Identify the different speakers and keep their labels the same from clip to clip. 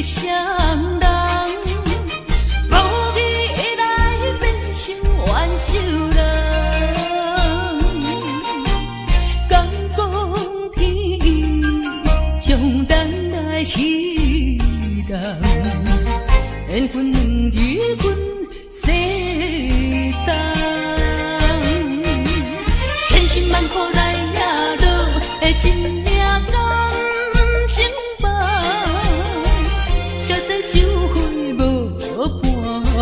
Speaker 1: 双人，无意来变成怨仇人。敢讲天意，将咱来彼人，缘分两字阮世当，千辛万苦来也落的真命人。情梦，实在收回无半项。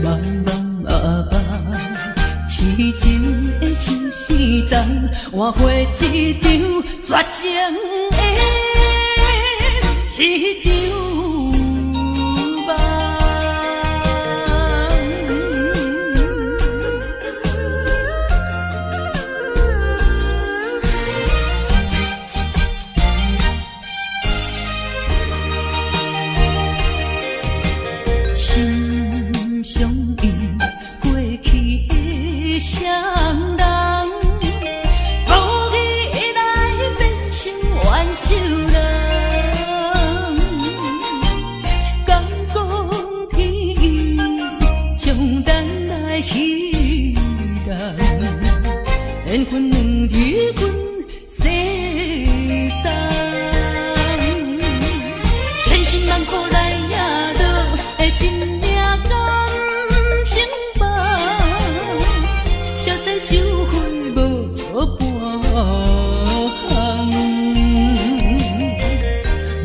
Speaker 1: 茫茫啊茫，痴情的心事丛，换回一场绝情的迄场梦。心相依，过去的双人，无意来变成怨仇人。敢讲天意，将咱来彼人，缘分两字阮世当，千辛万苦来也落的真命人。情梦，实在收回无半项。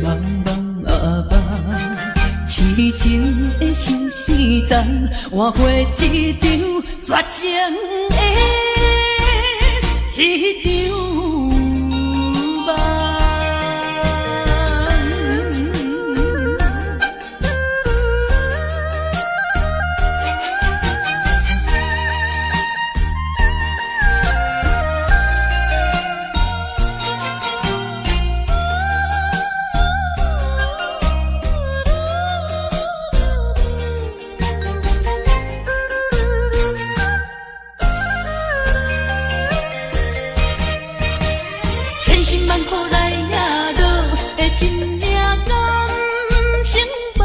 Speaker 1: 茫茫啊茫，痴情的心事丛，换回一场绝情的迄场梦。千辛万苦来也落的真命人，情梦，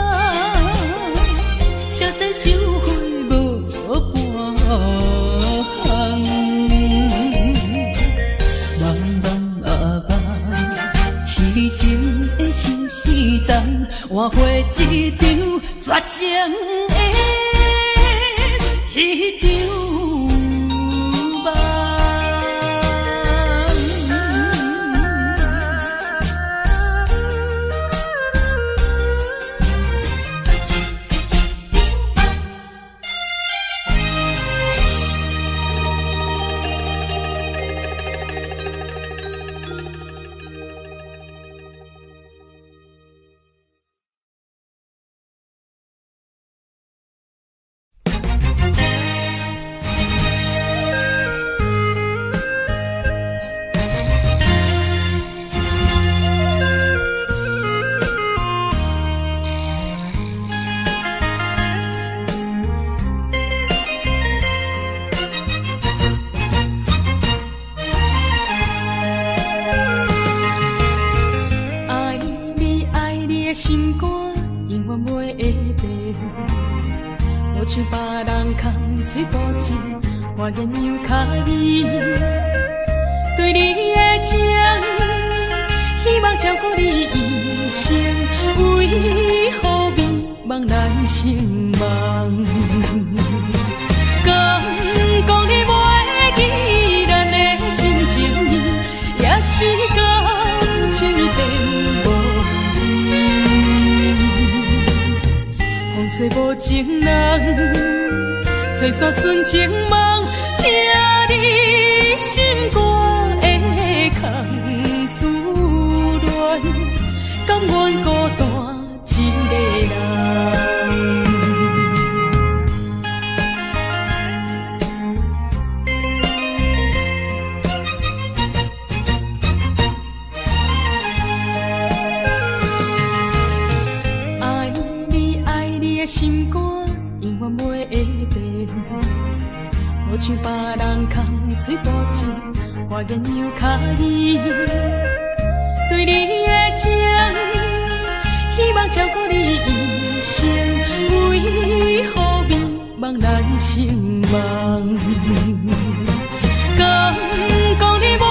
Speaker 1: 实在收回无半项。茫茫啊茫，痴情的心事丛，换回一场绝情的迄场梦。心肝永远袂会变，无像别人空嘴无舌，我言又卡你。对你的情，希望照顾你一生，为何迷茫难成梦？敢讲你袂记咱的真情意，也是感情变无。风吹无情人，吹散纯情梦，听你心肝的空思恋，甘愿孤单一个人。心肝永远袂会变，无像别人空嘴无舌，我言又卡你。对对你的情，希望照顾你一生，为何迷茫难成梦？敢讲你袂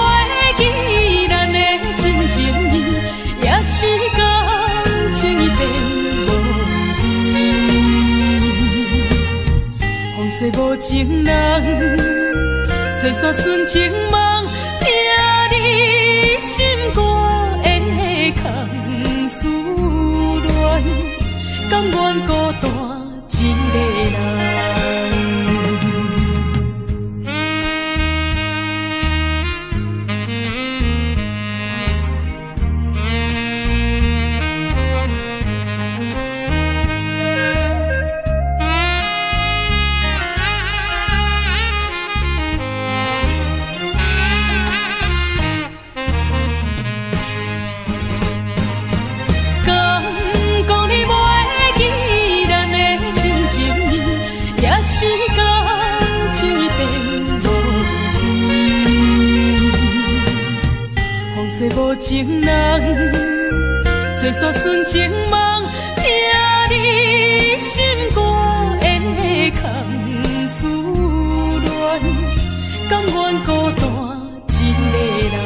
Speaker 1: 记咱的真情意，也是感情已变无味。风吹无情人，吹煞纯情梦，听你心肝的空思恋，甘愿孤单一个人。是感情已变无味，风吹无情人，吹煞纯情梦，听你心肝的空思恋，甘愿孤单一个人。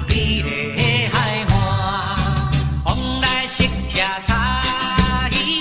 Speaker 2: 你的海岸，风来识听茶，伊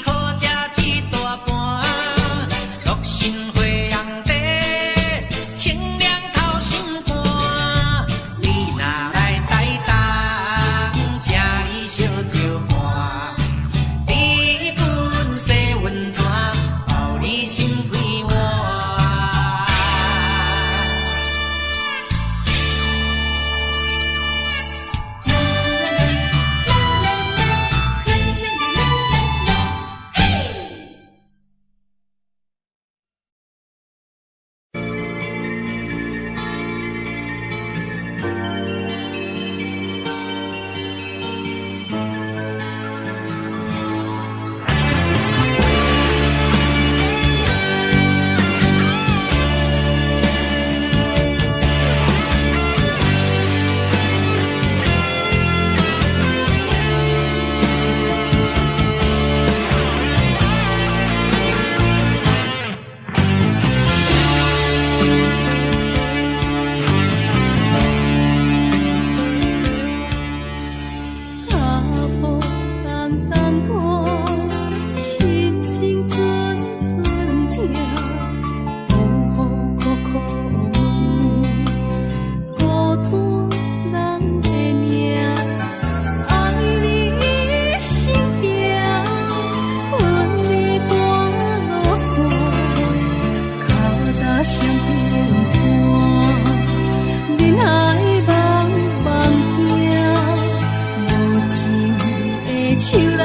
Speaker 1: 手来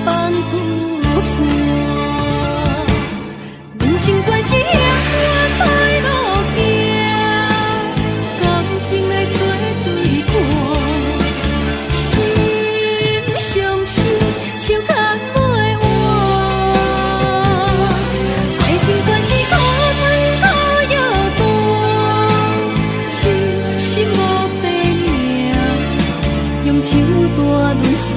Speaker 1: 放久线。人生全是险恶歹路行，感情来做对看，心相思手牵袂换。爱情全是苦吞苦药断，痴心无白命，用手大泪思。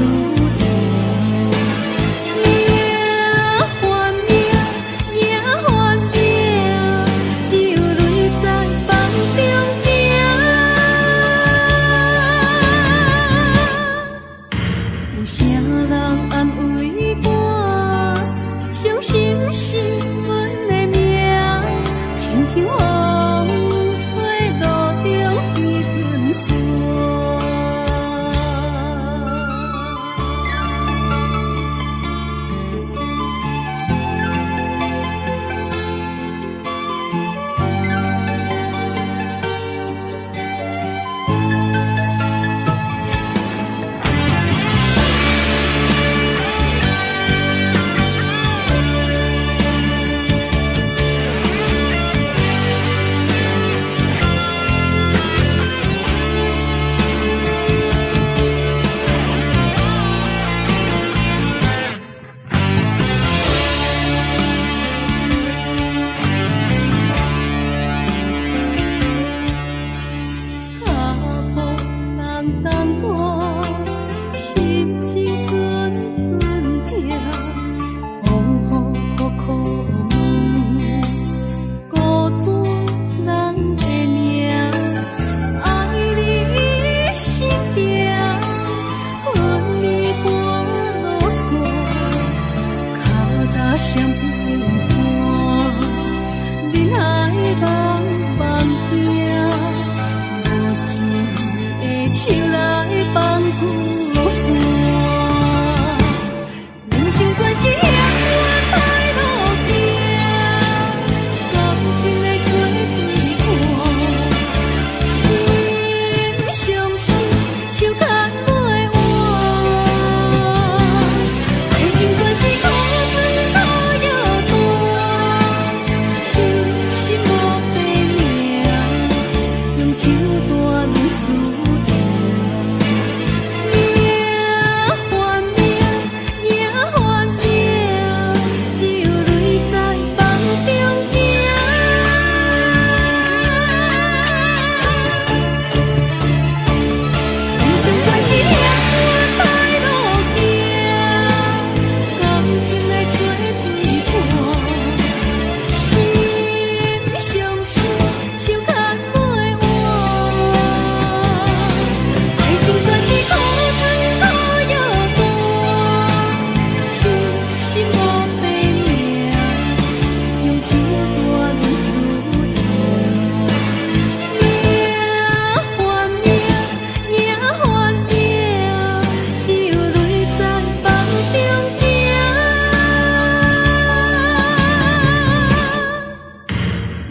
Speaker 1: 心是阮的命，亲像风吹路中飞船线。相平淡，人海茫茫行，无一个手来放久线。人生全是险恶歹路行，感情来做对看，心相思手牵袂换，爱情全是苦。手大泪思念，命换命，命换命，只有泪在梦中行。人生全是险恶歹路行，感情来做对看，心相思手牵。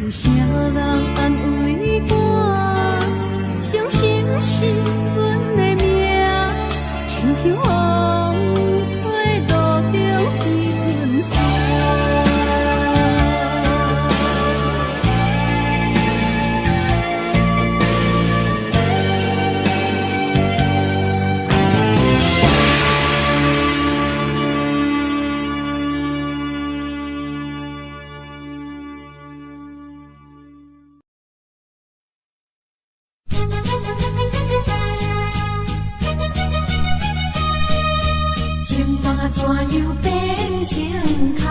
Speaker 1: 有啥人安慰我？伤心是阮的命，亲像风吹路中飞船线。情梦怎样变成空？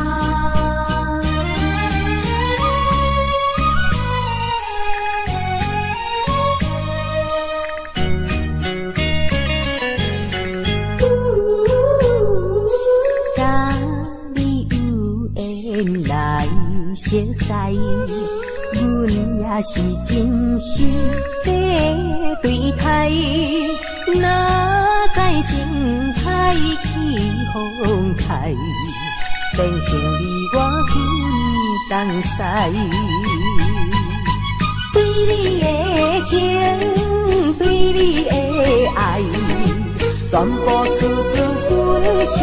Speaker 1: 甲你有缘来熟识，阮也是真心在对待。哪知情太起风开，变成你我分东西。对你的情，对你的爱，全部出自阮
Speaker 2: 阮心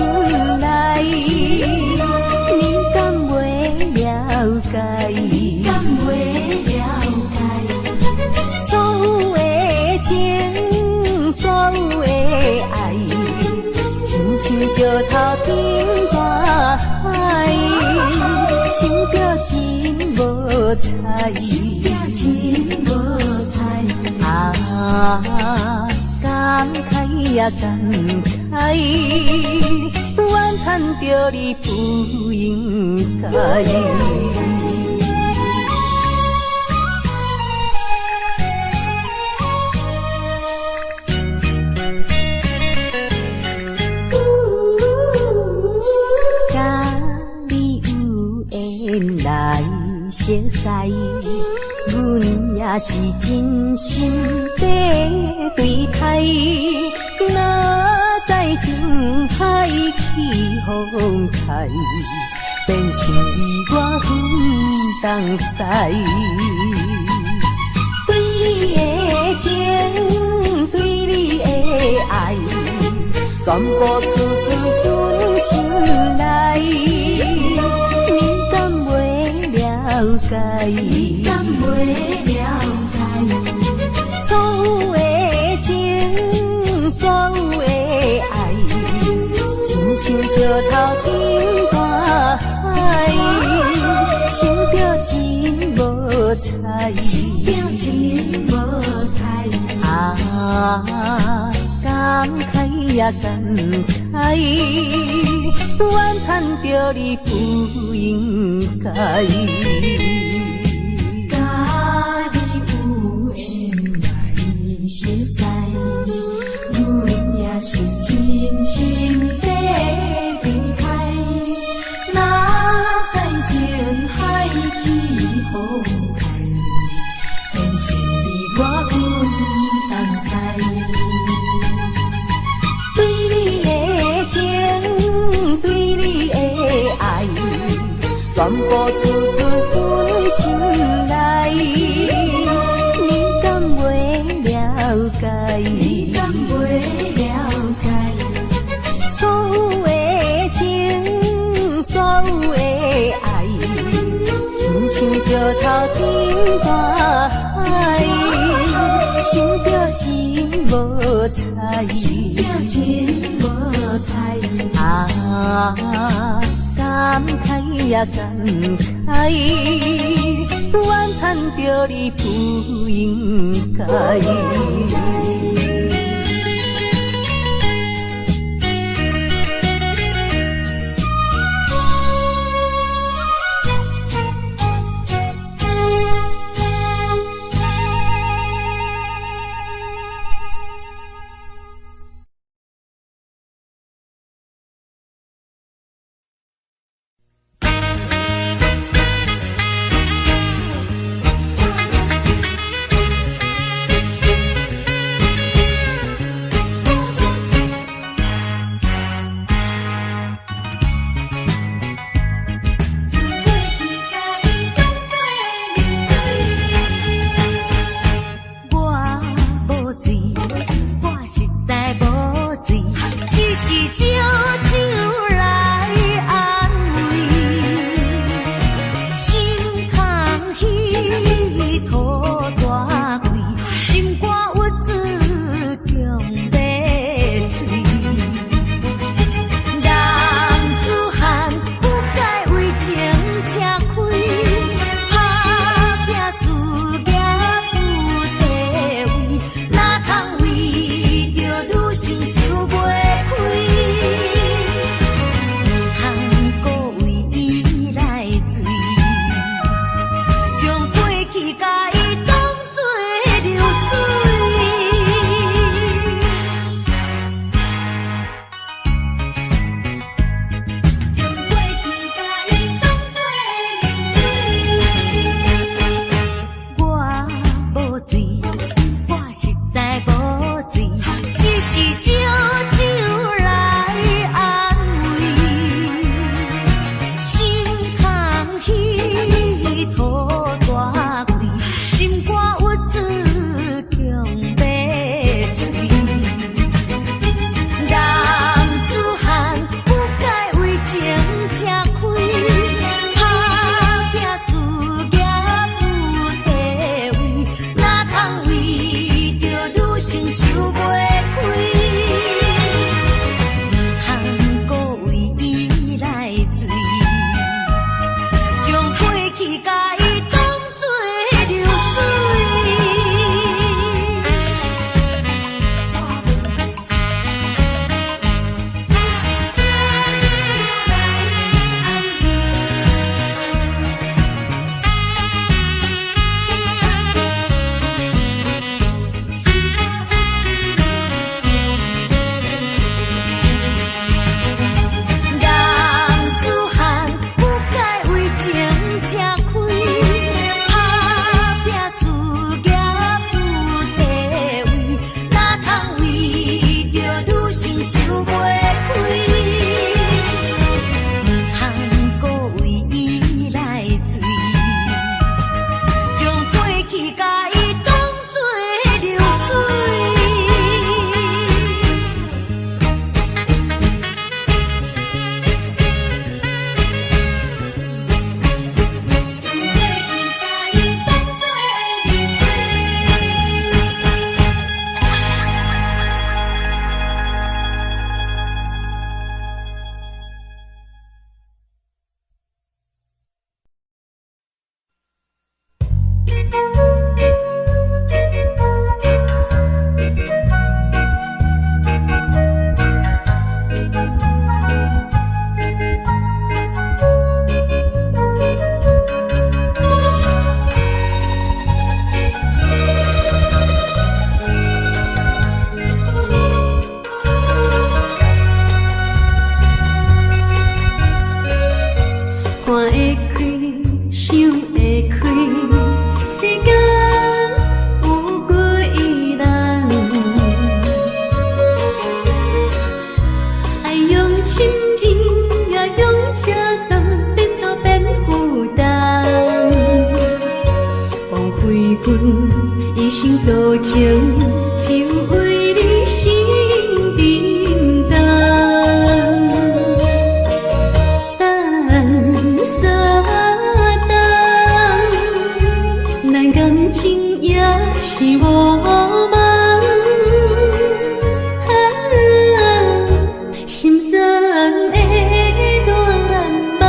Speaker 2: 内，你敢袂了解？
Speaker 1: 你敢袂了解？
Speaker 2: 所有的情，所有的爱，亲像石头顶大海，想着真无彩，
Speaker 1: 真无彩。
Speaker 2: 啊，感慨也感慨，怨叹着你不应该。熟悉，阮也是真心地对待。哪知情海起风台，变成你我分东西。对你的情，对你的爱，全部出自阮心内。了解，
Speaker 1: 你敢袂了解？
Speaker 2: 所有的情，所有的爱，亲像石头顶大海，想着真无彩，
Speaker 1: 真无彩。
Speaker 2: 啊，感慨也感慨，怨叹着你不应该。
Speaker 1: 甲你有缘来熟悉，阮也是真心地对待。哪知情海起风台，变成你我分东西。对你的情，对你的爱，全部出自阮心内。你敢袂了解？你敢袂了解？所有的情，所有的爱，亲像石头顶大海，想着真无彩，真无彩。啊，感慨也感慨，怨叹着你不应该。
Speaker 2: 多情，就为你心沉重。等三冬，咱感情也是无望。心酸的大梦，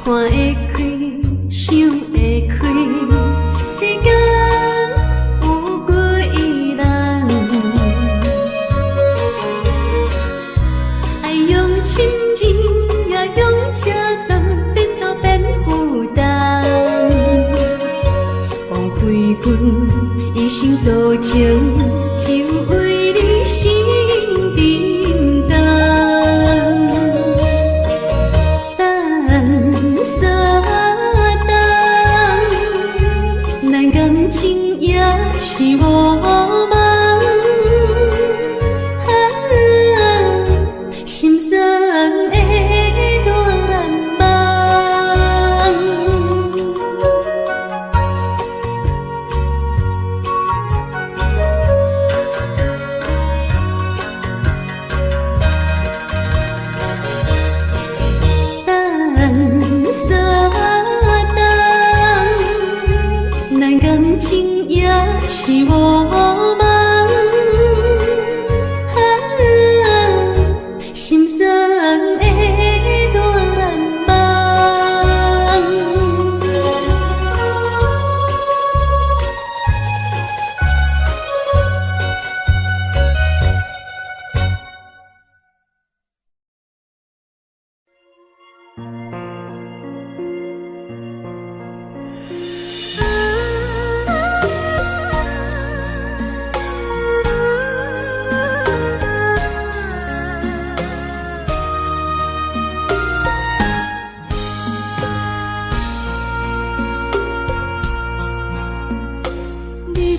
Speaker 2: 看会开，想会开，世间有几人？爱用深情，也用恰当，直到变负担。枉费阮一生多情，就为你心沉重。感情也是无望，心酸的大梦。等三冬，咱感情也是无望，心酸的大梦。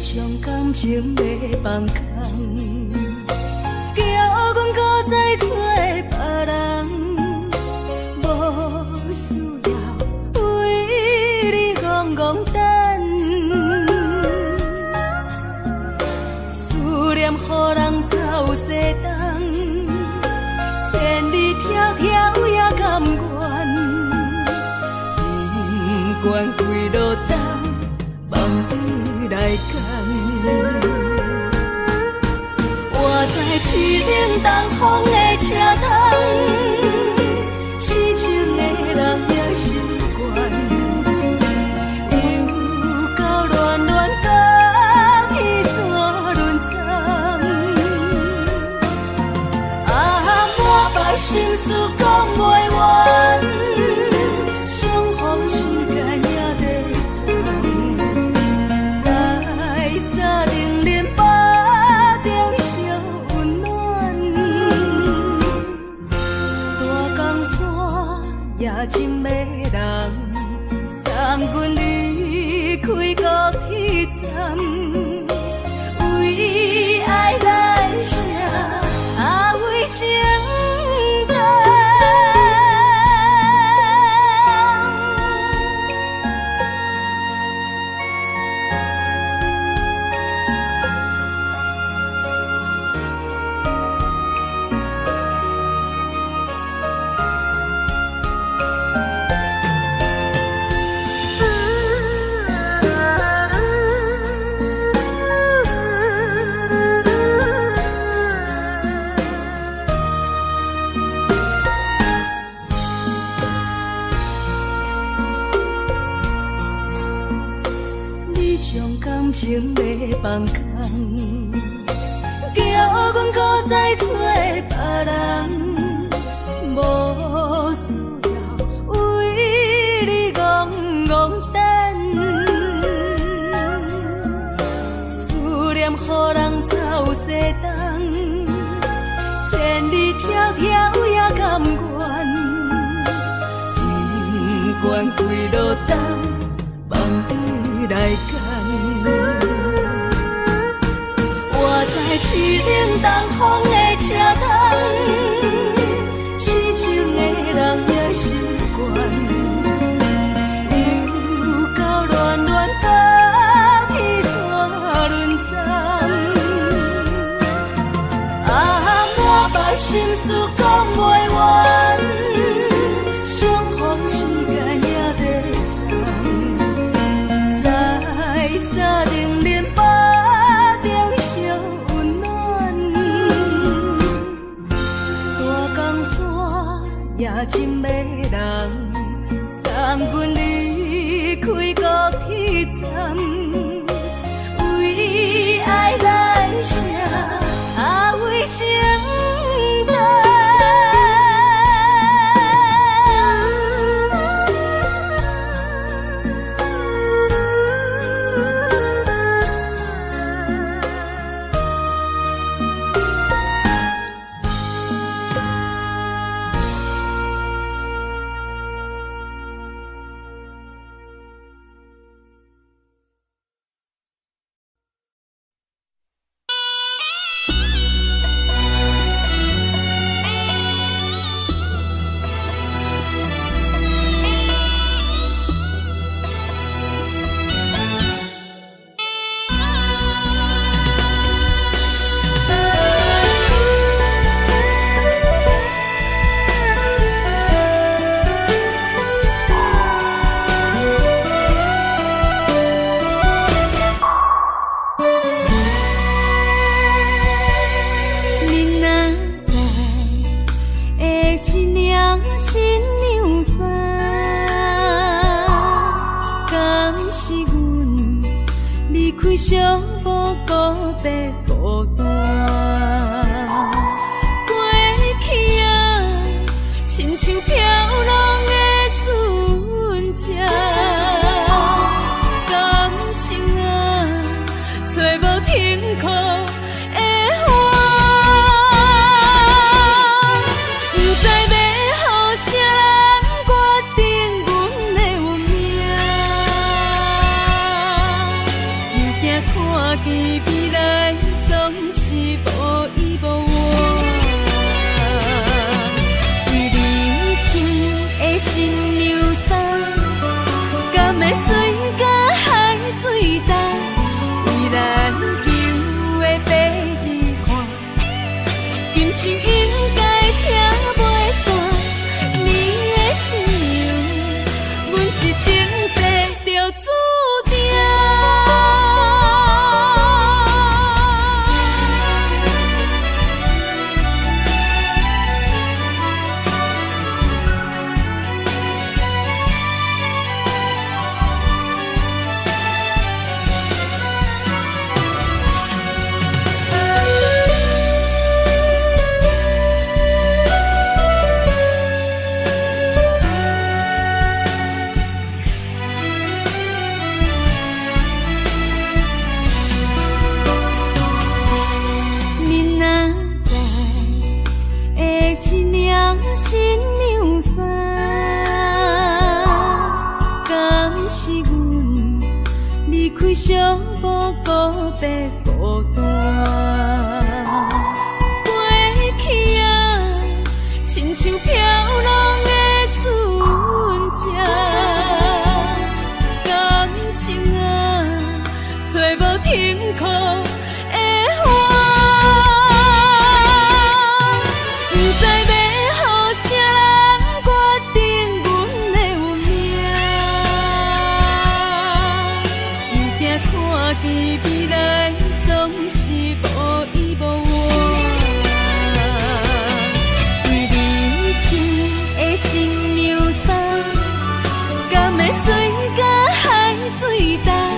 Speaker 2: 将感情要放空，叫阮搁再找别人，无需要为你戆戆等。思念予人走西东，千里迢迢也甘愿，不管几路东，望你来赶。我在凄冷东风的车头，痴情的人也习惯，又到乱乱甲天线轮站。满腹心事讲袂完，相逢时间也在站。在沙定连巴中烧温暖，大江山也真迷人，送阮离开高铁站，为爱来写为情长。感情要放空，叫阮搁再找别人，无需要为你戆戆等。思念予人走西东，千
Speaker 1: 愿开路灯，望你来牵。我在凄冷东风的车头，痴情的人也习惯。心事讲袂完，相逢时间也在站，在山顶林巴中相温暖。大江山也真迷人，送阮离开高铁站，为爱来写，为情。相无告别孤单，过去啊，亲像飘浪的船只，感情啊，找无停靠的花，不知要予啥人决定阮的运命。看见未来总是无依无我，为你穿的新娘衫，敢会随甲海水干？为咱求的白日看，今生应该听袂散。你的信用，阮是前世就注定。新娘衫，敢是阮离开相无告别孤单？过去啊，亲像飘浪的船只，感情啊，找无停靠的花。看见未来总是无依无我，为你穿的新娘衫，敢会随甲海水干？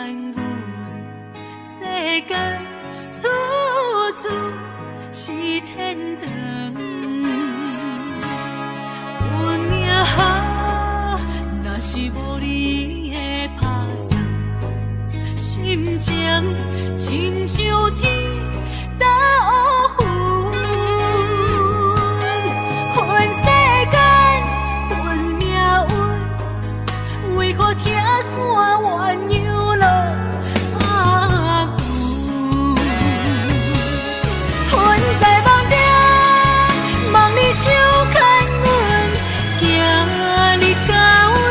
Speaker 2: 牵阮，世间处处是天堂。运命好，若是无你的打算，心情亲像天打乌云，恨世间，恨命运，为何听山怨又落阿牛？恨在梦中，梦里手牵阮，行日高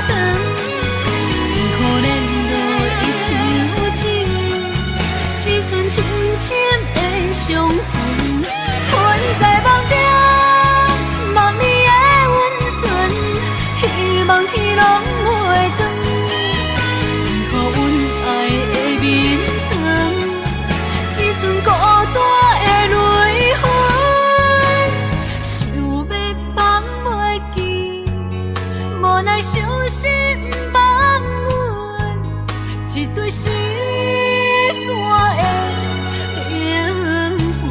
Speaker 2: 长，为何连落伊像钱，只剩深深的伤痕。恨在梦中，梦里的温存，希望天拢袂光。为何阮爱的眠床，只剩孤单的泪痕？想要放袂记，无奈伤心放阮，一对失散的灵魂。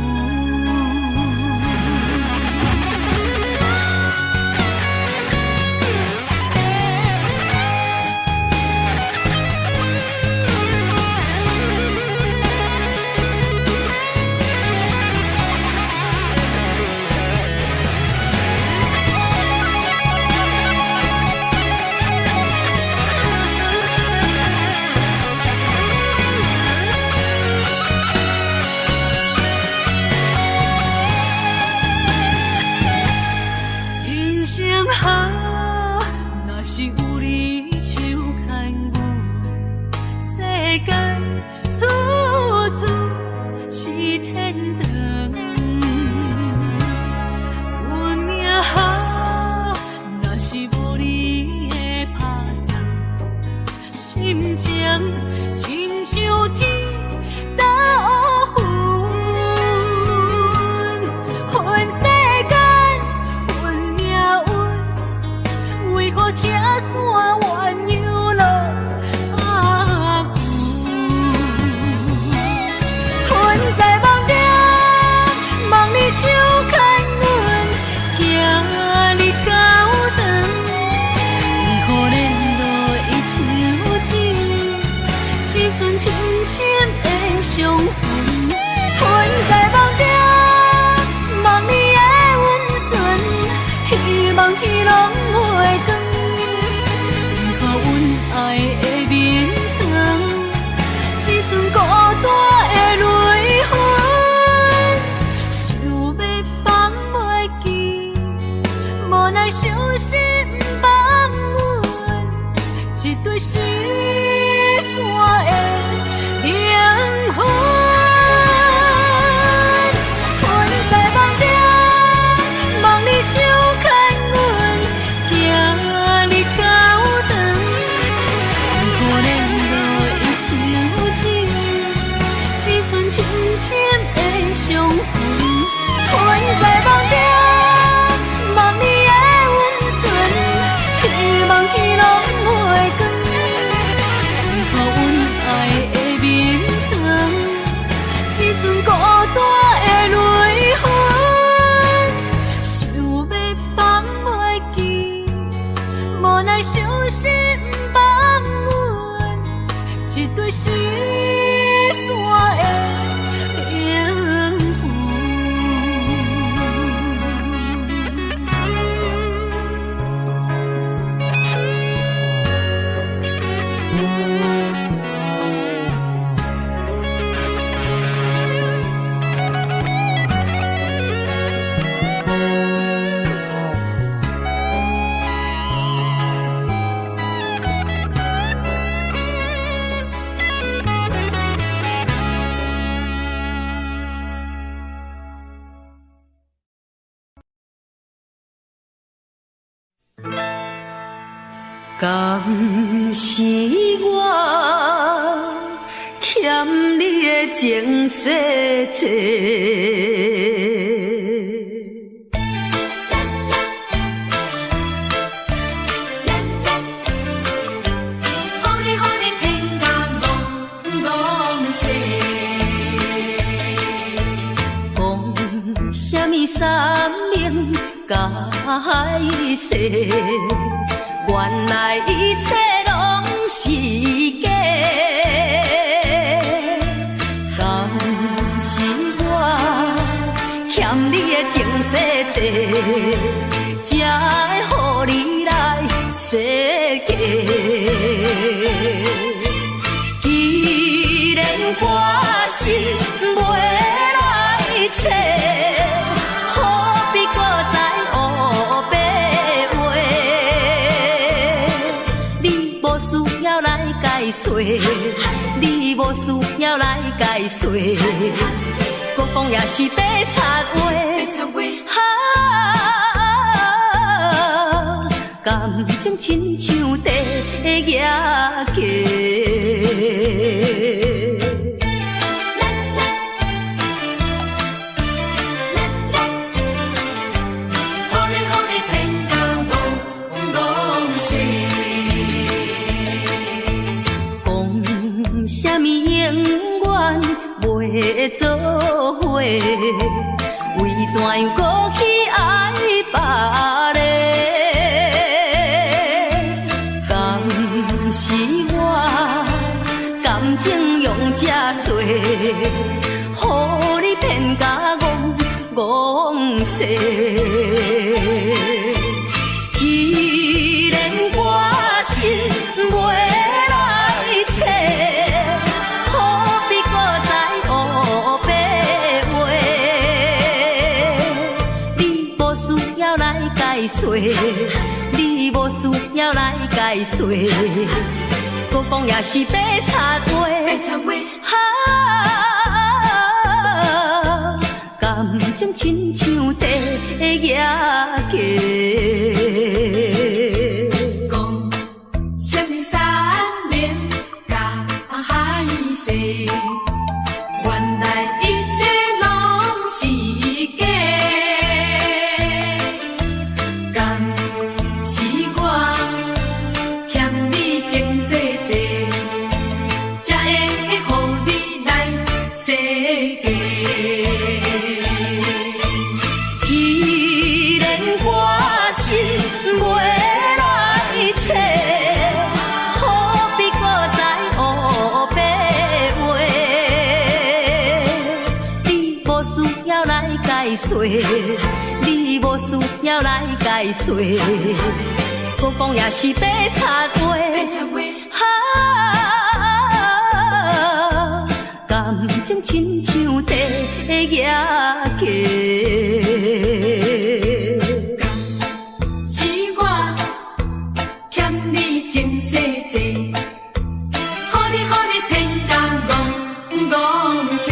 Speaker 2: 人生好，若是有你手牵阮，世间处处是天堂。运命好，若是无你的打算，心情亲像天打乌云，恨世间，恨命运，为何听山怨又落阿牛？恨在梦中，梦里手牵阮，行日高长，为何连落伊像钱，只剩深深的伤痕。恨在梦中，梦里的温存，希望天拢袂光。为何阮爱的眠床，只剩孤单的泪痕？想要放袂记，无奈伤心放阮，一对失散的灵魂。恨在梦中，梦里手牵阮，行日高长，为何连落伊像钱，只剩深深的伤痕。恨在梦中，梦里的温存，希望天拢袂光。为何阮爱的眠床，只剩孤单的泪痕？想要放袂记，无奈伤心放阮，一对失散的灵魂。敢是我欠你的情世切？三明解释，原来一切拢是假。敢是我欠你的情世债，才会予你来世界？既然我是袂来找，何必搁再黑白话？你无需要来解说，你无需要来解说，搁讲也是白贼话。感情亲像地野鸡。讲什么永远袂做伙，为怎样搁去爱别个？是我感情用这多，予你骗甲戆世。既然我是袂来找，何必搁再黑白话？你无需要来解说，你无需要来解说，搁讲也是白贼话。感情亲像地野鸡。
Speaker 1: 讲什么三明甲海誓，原来一切拢是假。敢是我欠你情世债，才会予你来世界？
Speaker 2: 既然我是袂来找，何必搁再黑白话？你无需要来解说，你无需要来解说，搁讲也是白贼话。感情亲像地野鸡。
Speaker 1: 是我欠你情世债，予你骗甲戆世。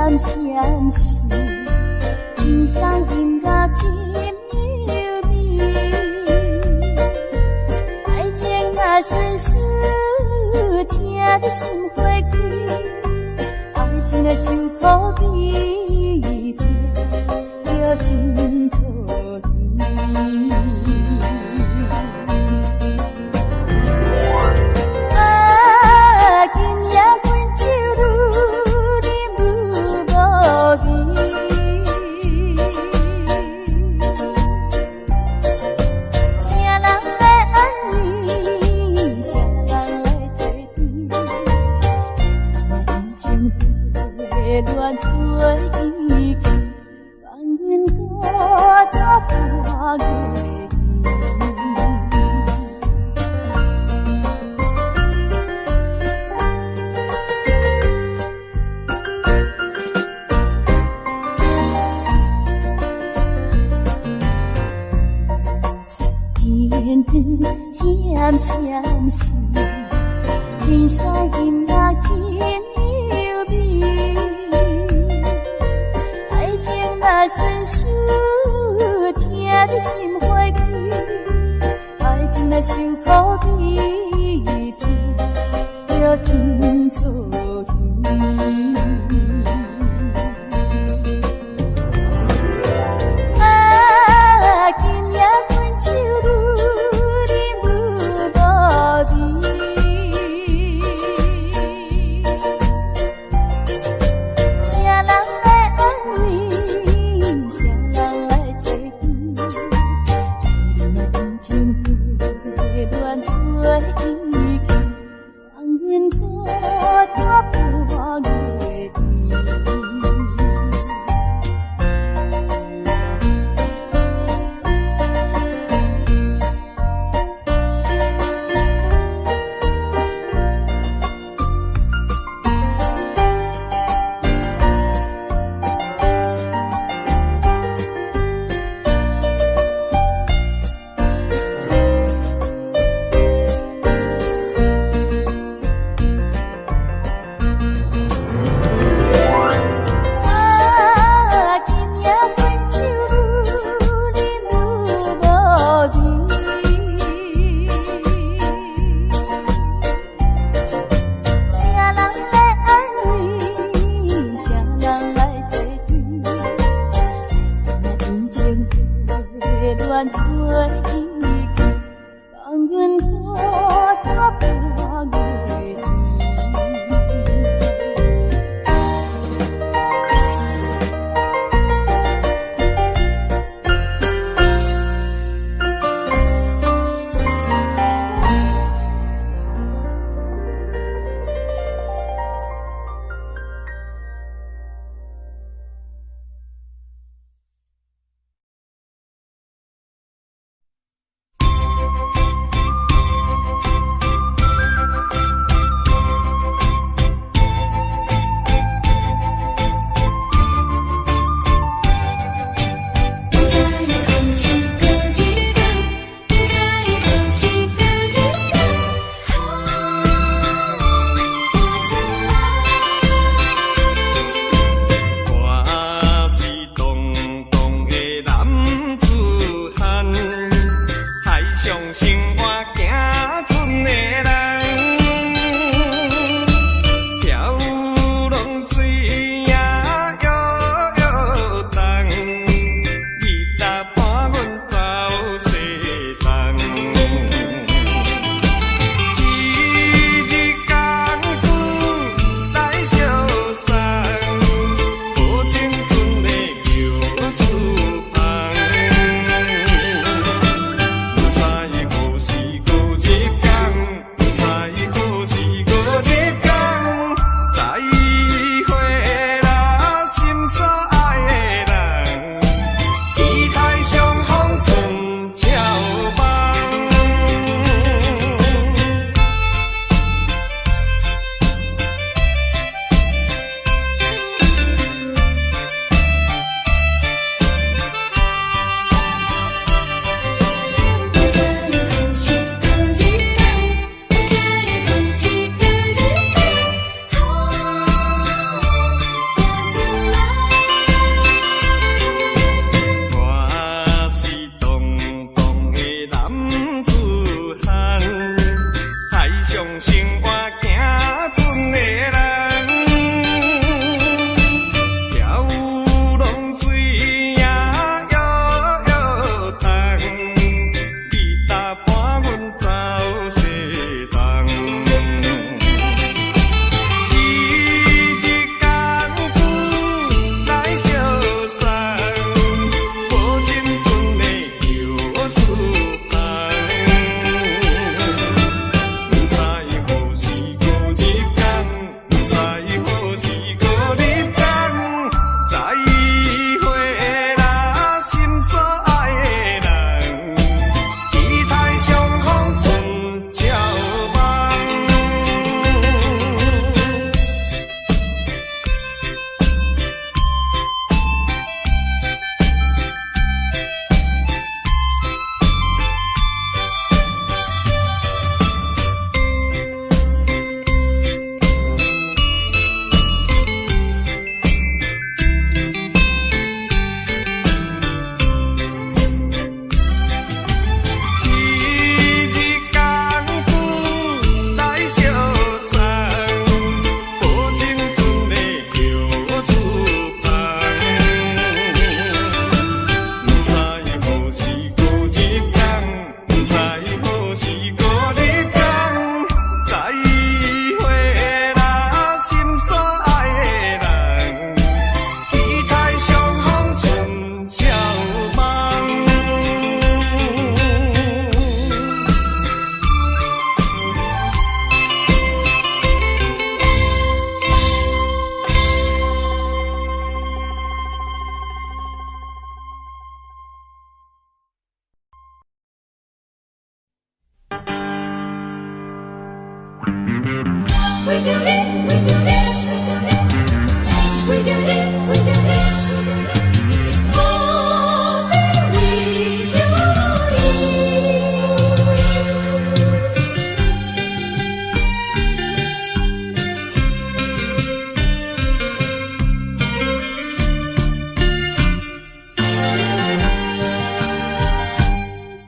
Speaker 2: 闪闪时，天上音乐真优美，爱情若顺顺，听得心花开，爱情若伤苦悲痛，要真错离。乱做意气，望阮过到半月天光闪闪时，天上音乐真优美。顺手听你心花开，爱情若受苦悲痛，要天作戏。啊，今夜分手愈饮愈无味。望眼孤单半月天。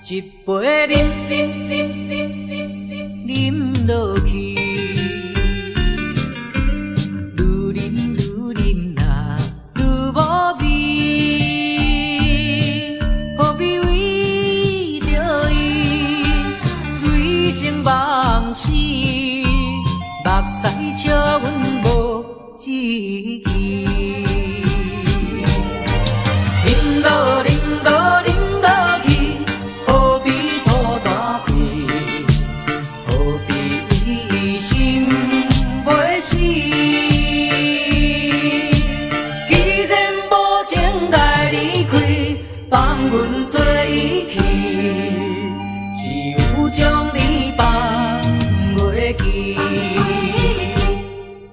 Speaker 2: 一杯饮落去，愈饮呐愈无味，何必为着伊醉生梦死，目屎笑阮无志气，饮落饮落饮落去。何必拖大气？何必为心袂死？既然无情该离开，放阮做伊去，只有将你放袂记。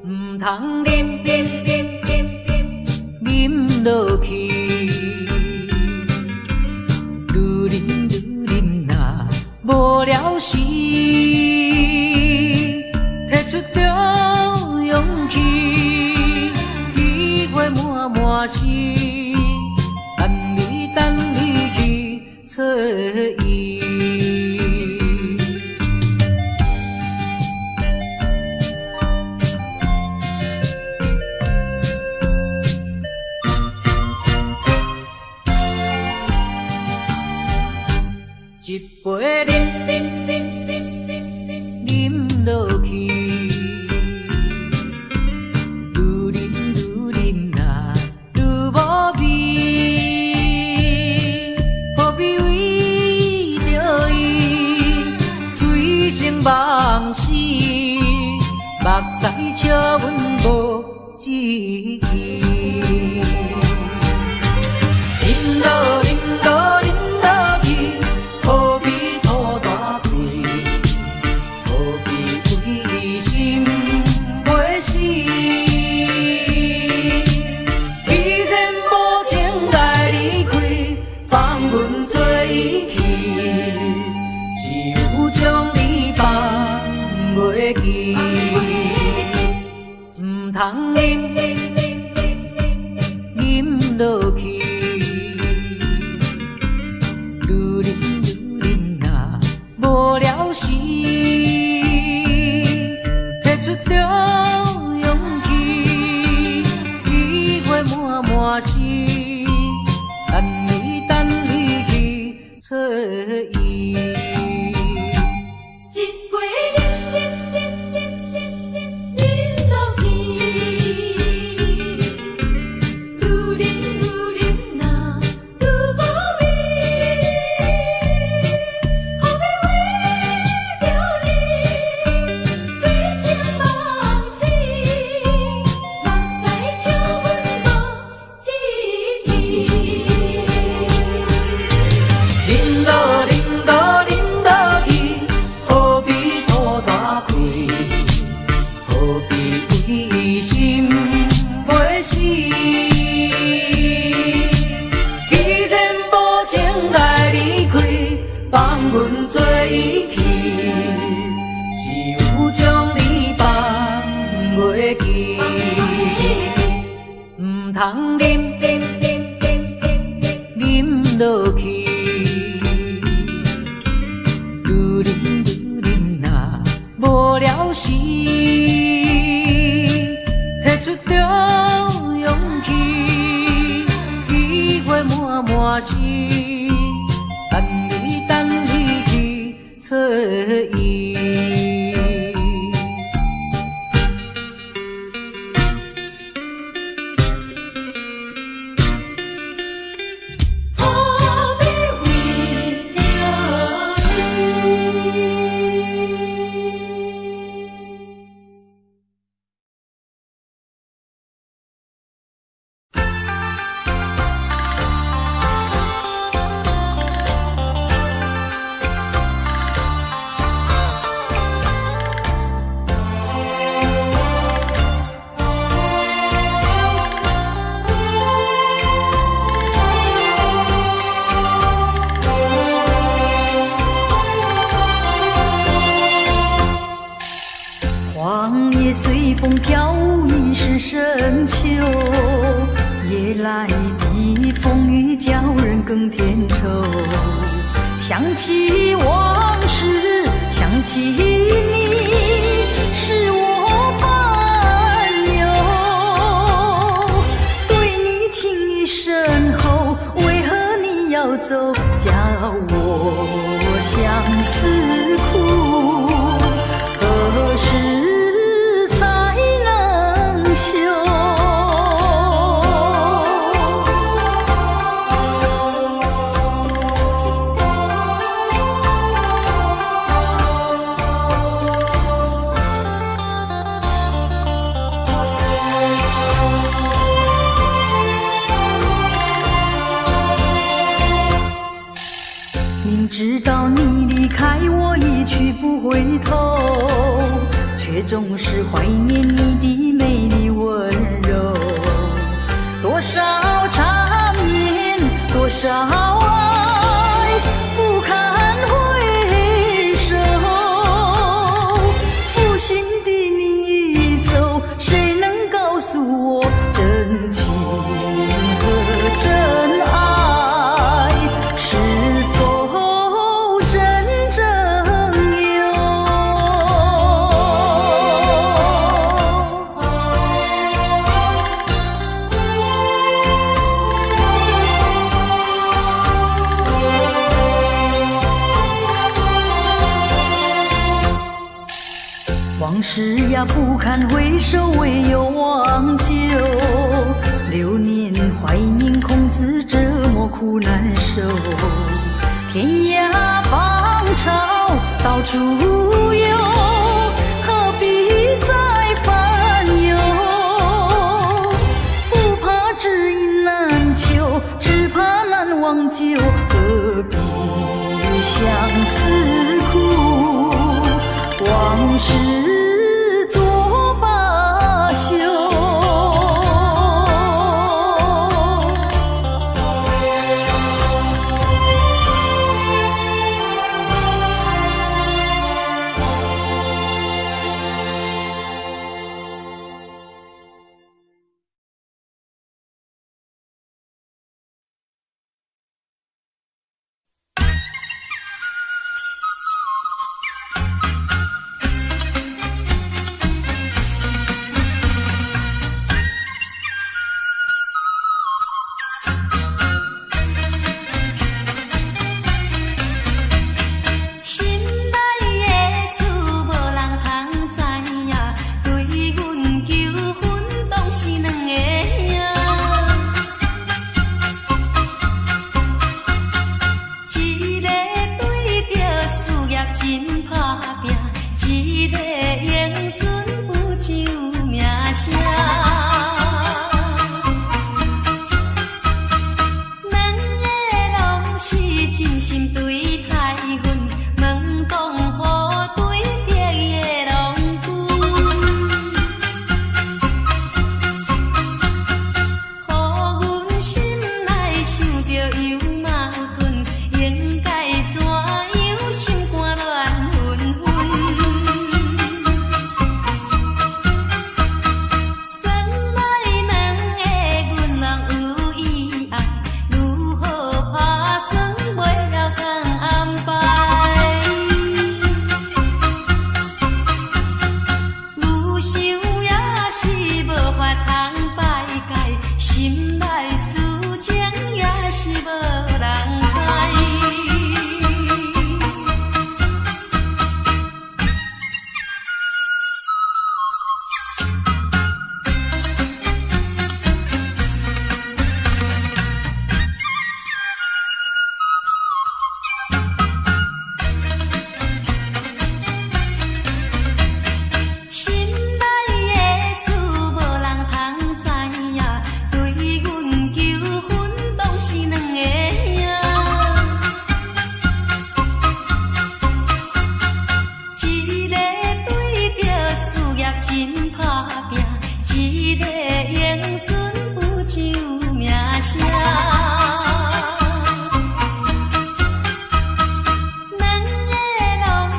Speaker 2: 唔通饮落去。无聊时，摕出着勇气，机会满是，等你去找伊。一杯饮落去，愈饮呐愈无味，何必为着伊醉生梦死，目屎笑阮无志气。饮落饮落饮落去。何必拖大气？何必为心袂死？既然无情该离开，放阮做伊去，只有将你放袂记。唔通饮落去。无聊时，摕出着勇气，机会满是，等你去找伊。放阮做伊去，只有将你放袂记。唔通饮落去，愈饮呐无聊时，摕出着勇气，机会满是。等你去找伊。
Speaker 1: 黄叶随风飘舞，已是深秋。夜来的风雨叫人更添愁。想起往事，想起你，使我烦忧。对你情意深厚，为何你要走？叫我相思苦，何时才能休？明知道你离开我一去不回头，却总是怀念你的美丽温柔。多少缠绵，多少爱，不堪回首。负心的你已走，谁能告诉我真情和真爱是否真正有？往事呀不堪回首，唯有忘旧。流年怀念，空自折磨苦难受。天涯芳草到处有，何必再烦忧？不怕知音难求，只怕难忘旧。何必相思苦？往事作罢休。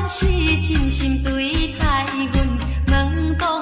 Speaker 2: 是真心对待阮，问讲。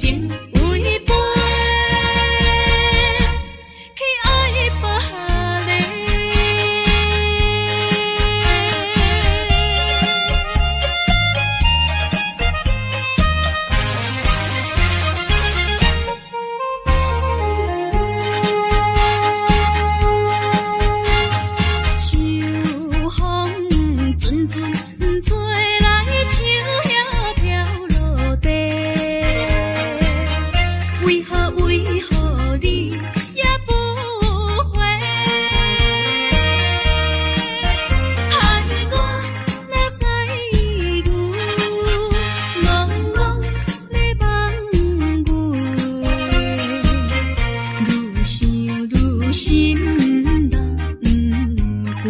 Speaker 1: 情为陪，去爱别离。秋风阵阵吹来，树叶飘落地。为何你也不回？害我若使牛茫茫咧梦月，愈想愈心难归。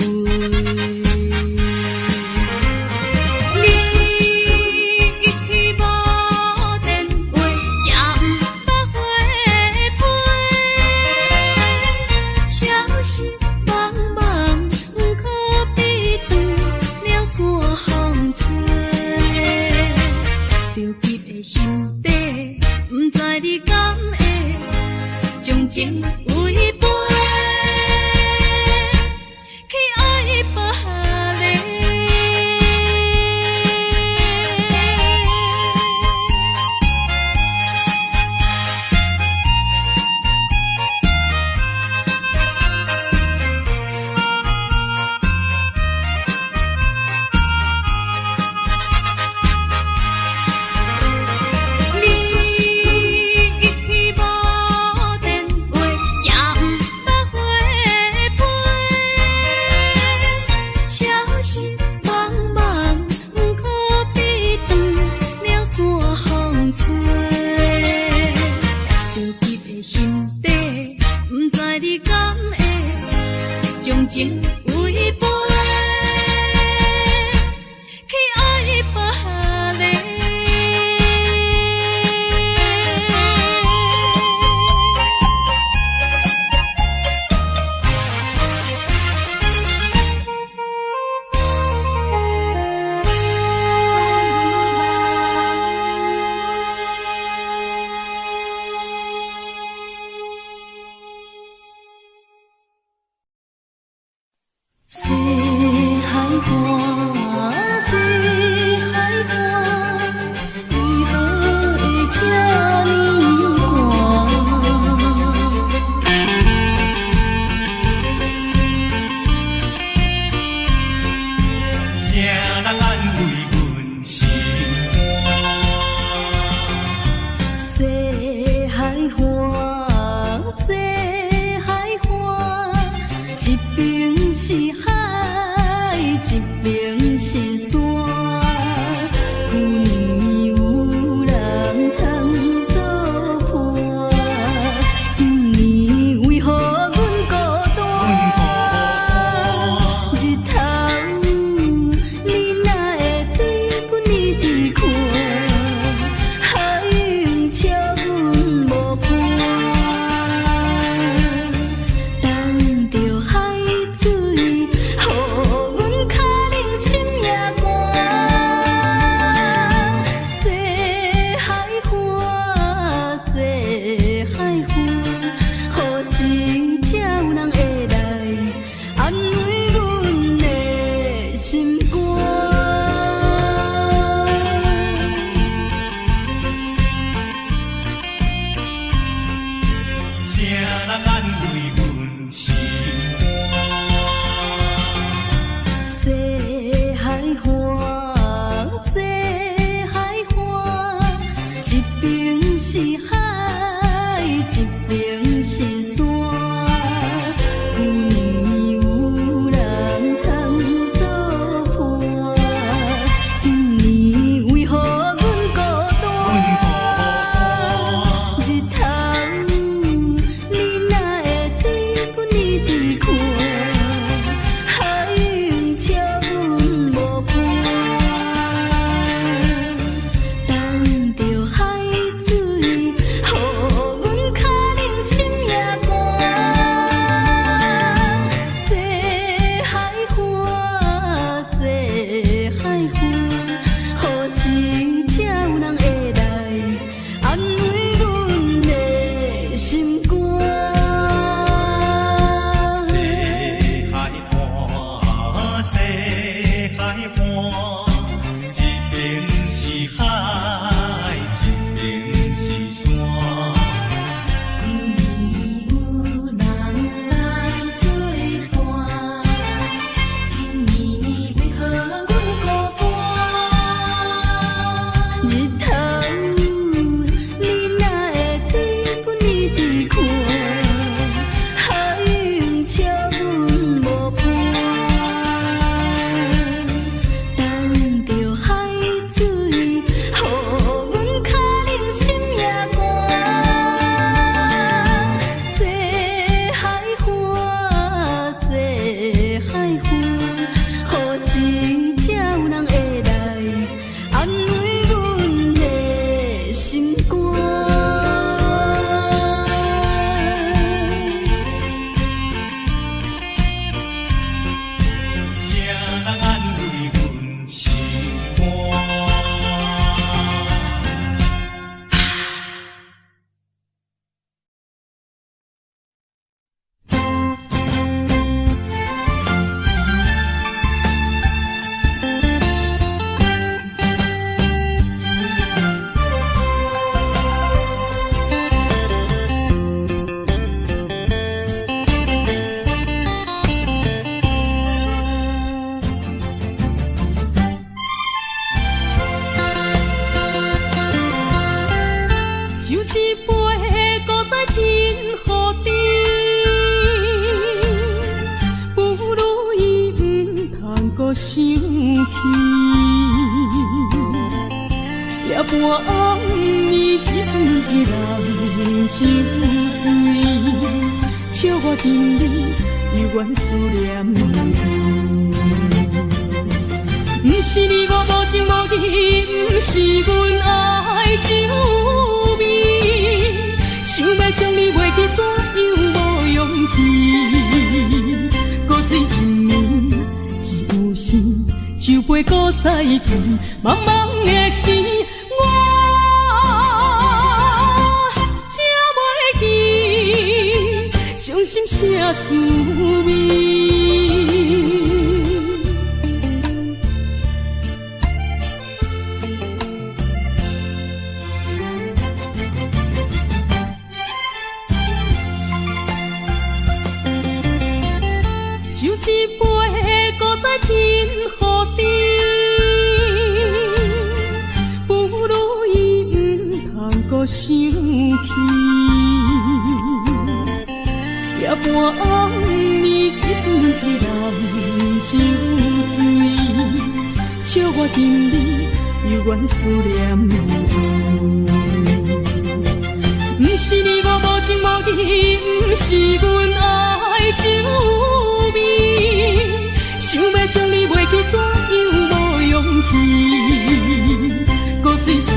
Speaker 1: 你去无电话，也毋捌回批，消息茫茫，可比断了线风吹。着急的心底，毋知你敢会将情为陪，去爱别离。你去无电话，也毋捌回批，消息茫茫，可比断了线风吹。着急的心底，毋知你敢会将情为陪，去爱别离。西海岸，西海岸，为何会这呢
Speaker 3: 谁人安慰阮心肝？
Speaker 2: 西海岸，西海岸，一边是海，一边是山。旧年有人通作伴，今年为何阮孤单？日头你哪会对阮呢伫看？海涌笑阮无伴，等着海水，予阮脚冷心也寒。西海岸，西海岸，何时才有人会来安慰阮的心肝？
Speaker 3: 谁人安慰阮心肝？
Speaker 2: 西海岸，西海岸，一边是海，一边是山。旧年有人通作伴，今年为何阮孤单？日头你哪会对阮呢伫看？海涌笑阮无伴，等着海水，予
Speaker 1: 就一杯搁再添予甜，不如伊毋通搁生气。夜半暗暝，只剩一人酒醉，笑我今日犹原思念你。不是你我无情无义，不是阮爱酒味，想要将你袂记，怎样无勇气？搁水一暝，只有时酒杯搁再添，茫茫的时，我才袂记伤心啥滋味。一杯搁再添予甜，不如伊毋通搁生气。夜半暗暝，只剩一人酒醉，笑我今日犹原思念你。不是你我无情无义，不是阮爱酒味，想要将你袂记，怎样无勇气？搁水一暝，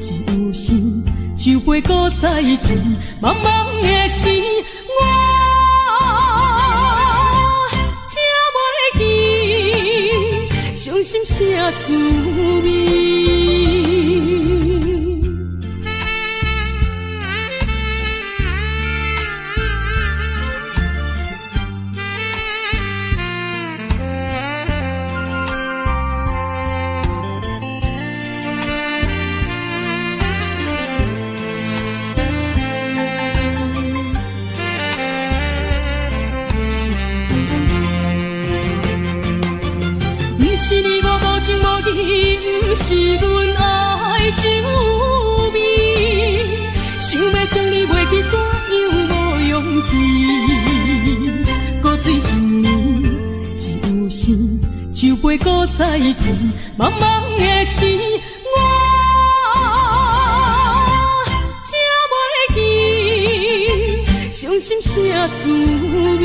Speaker 1: 只有时酒杯搁再添，茫茫的时，我才袂记伤心啥滋味。是你我无情无义，不是阮爱酒味，想要将你袂记，怎样无勇气？搁水一暝，只有时酒杯搁再添，茫茫的时，我才袂记伤心啥滋味。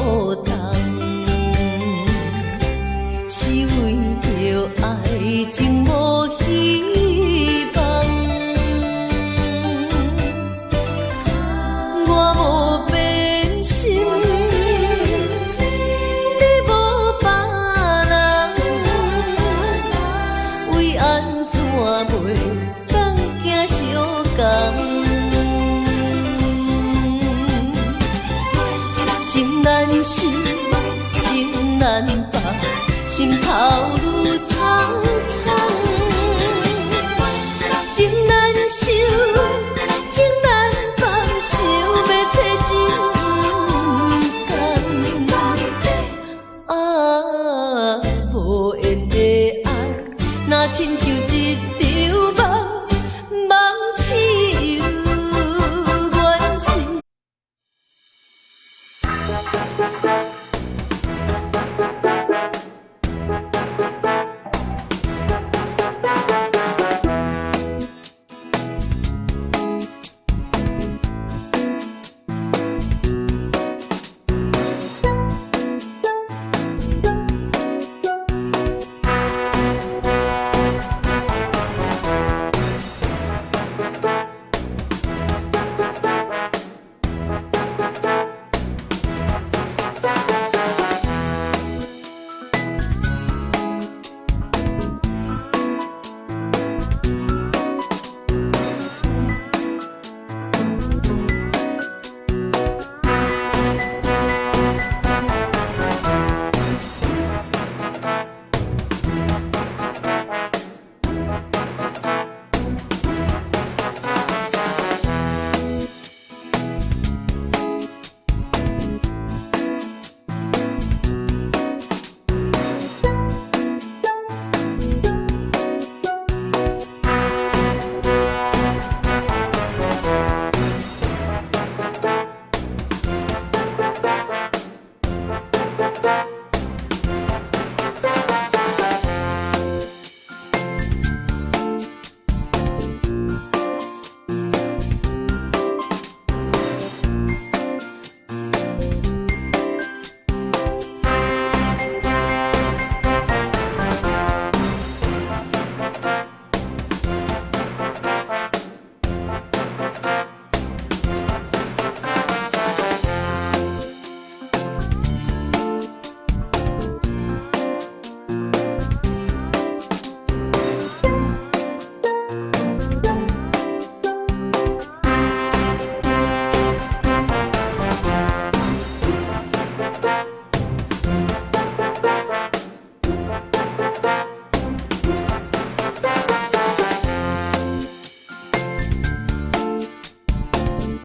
Speaker 2: 无同，是为着爱情无希望。我无变心，你无别人，为安怎袂当行相共？情难舍，情难放，心头愈苍苍。情难收，情难放，想要找真工。啊，无缘的爱，若亲像